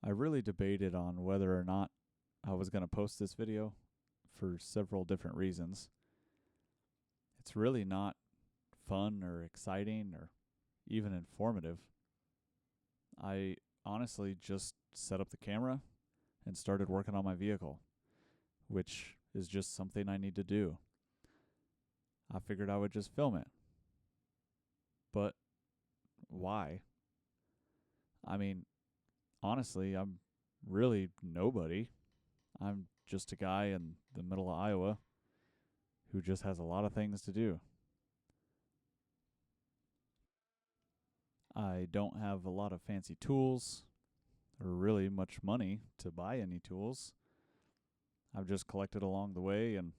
I really debated on whether or not I was going to post this video for several different reasons. It's really not fun or exciting or even informative. I honestly just set up the camera and started working on my vehicle, which is just something I need to do. I figured I would just film it. But why? I mean, honestly, I'm really nobody. I'm just a guy in the middle of Iowa who just has a lot of things to do. I don't have a lot of fancy tools or really much money to buy any tools. I've just collected along the way and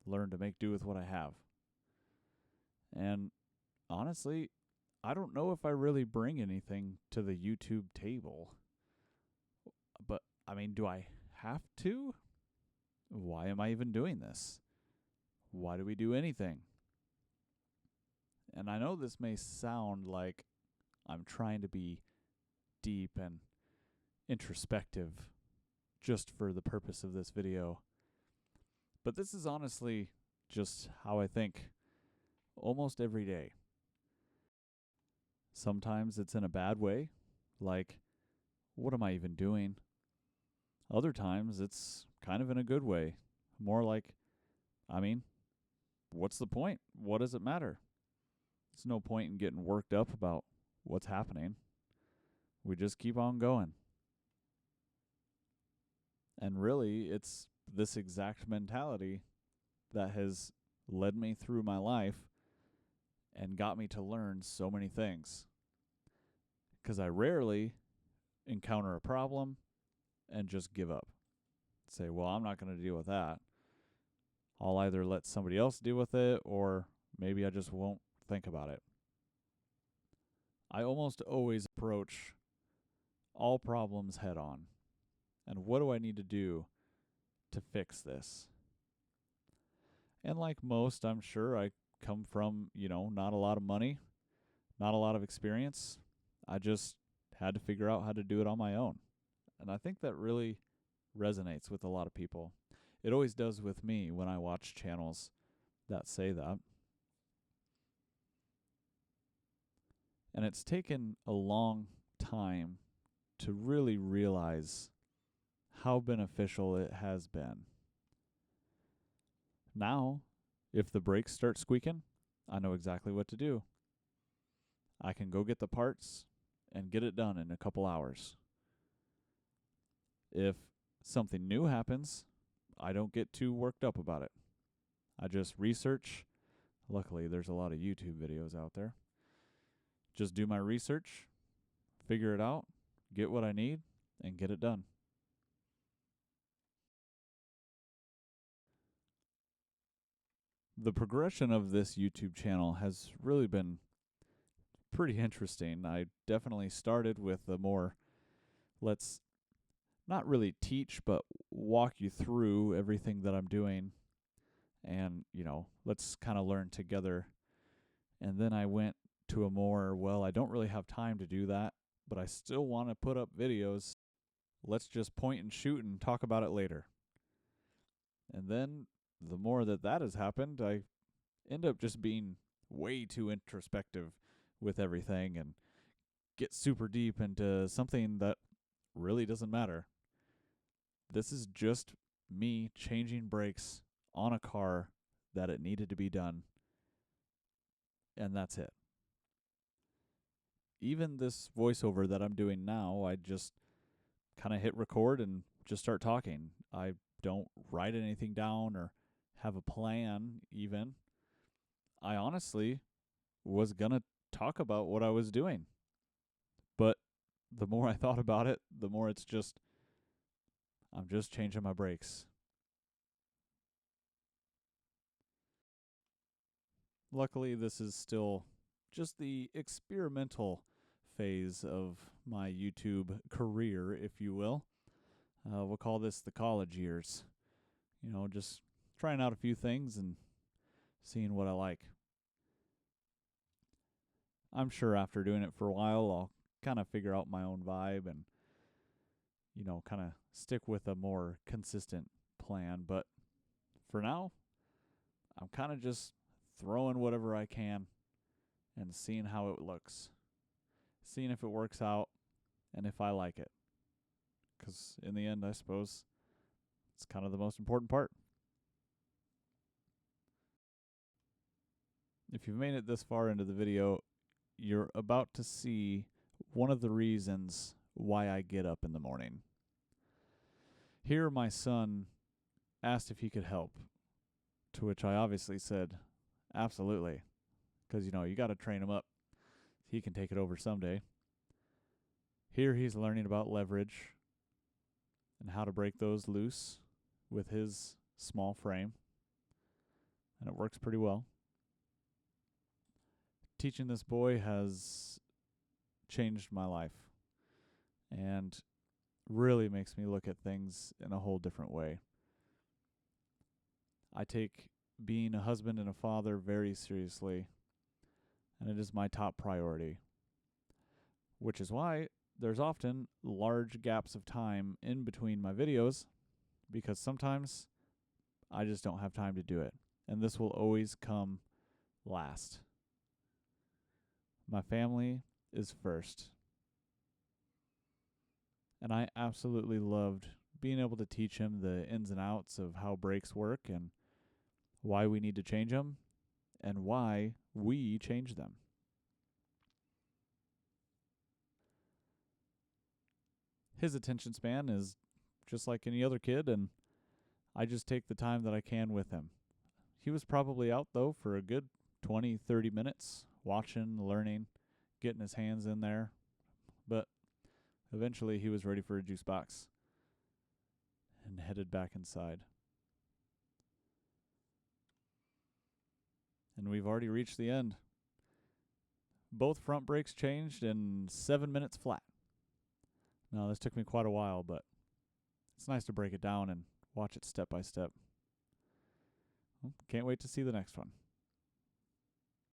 learned to make do with what I have. And honestly, I don't know if I really bring anything to the YouTube table. But, I mean, do I have to? Why am I even doing this? Why do we do anything? And I know this may sound like I'm trying to be deep and introspective just for the purpose of this video. But this is honestly just how I think almost every day. Sometimes it's in a bad way, like, what am I even doing? Other times it's kind of in a good way, more like, I mean, what's the point? What does it matter? There's no point in getting worked up about what's happening. We just keep on going. And really, it's this exact mentality that has led me through my life and got me to learn so many things. Because I rarely encounter a problem and just give up. Say, well, I'm not going to deal with that. I'll either let somebody else deal with it or maybe I just won't think about it. I almost always approach all problems head on. And what do I need to do to fix this? And like most, I'm sure I come from, not a lot of money, not a lot of experience. I just had to figure out how to do it on my own. And I think that really resonates with a lot of people. It always does with me when I watch channels that say that. And it's taken a long time to really realize how beneficial it has been. Now, if the brakes start squeaking, I know exactly what to do. I can go get the parts and get it done in a couple hours. If something new happens, I don't get too worked up about it. I just research. Luckily, there's a lot of YouTube videos out there. Just do my research, figure it out, get what I need, and get it done. The progression of this YouTube channel has really been pretty interesting. I definitely started with the more, let's not really teach, but walk you through everything that I'm doing. And, let's kind of learn together. And then I went to a more, well, I don't really have time to do that, but I still want to put up videos. Let's just point and shoot and talk about it later. And then the more that has happened, I end up just being way too introspective with everything and get super deep into something that really doesn't matter. This is just me changing brakes on a car that it needed to be done, and that's it. Even this voiceover that I'm doing now, I just kind of hit record and just start talking. I don't write anything down or have a plan even. I honestly was going to talk about what I was doing. But the more I thought about it, the more it's just, I'm just changing my brakes. Luckily, this is still just the experimental phase of my YouTube career, if you will. We'll call this the college years. Just trying out a few things and seeing what I like. I'm sure after doing it for a while, I'll kind of figure out my own vibe and kind of stick with a more consistent plan. But for now, I'm kind of just throwing whatever I can and seeing how it looks, seeing if it works out and if I like it. Because in the end, I suppose it's kind of the most important part. If you've made it this far into the video, you're about to see one of the reasons why I get up in the morning. Here, my son asked if he could help, to which I obviously said, absolutely, because, you got to train him up. He can take it over someday. Here, he's learning about leverage and how to break those loose with his small frame, and it works pretty well. Teaching this boy has changed my life and really makes me look at things in a whole different way. I take being a husband and a father very seriously, and it is my top priority, which is why there's often large gaps of time in between my videos, because sometimes I just don't have time to do it, and this will always come last. My family is first. And I absolutely loved being able to teach him the ins and outs of how brakes work and why we need to change them and why we change them. His attention span is just like any other kid, and I just take the time that I can with him. He was probably out, though, for a good 20, 30 minutes, watching, learning, getting his hands in there. But eventually he was ready for a juice box and headed back inside. And we've already reached the end. Both front brakes changed in 7 minutes flat. Now, this took me quite a while, but it's nice to break it down and watch it step by step. Well, can't wait to see the next one.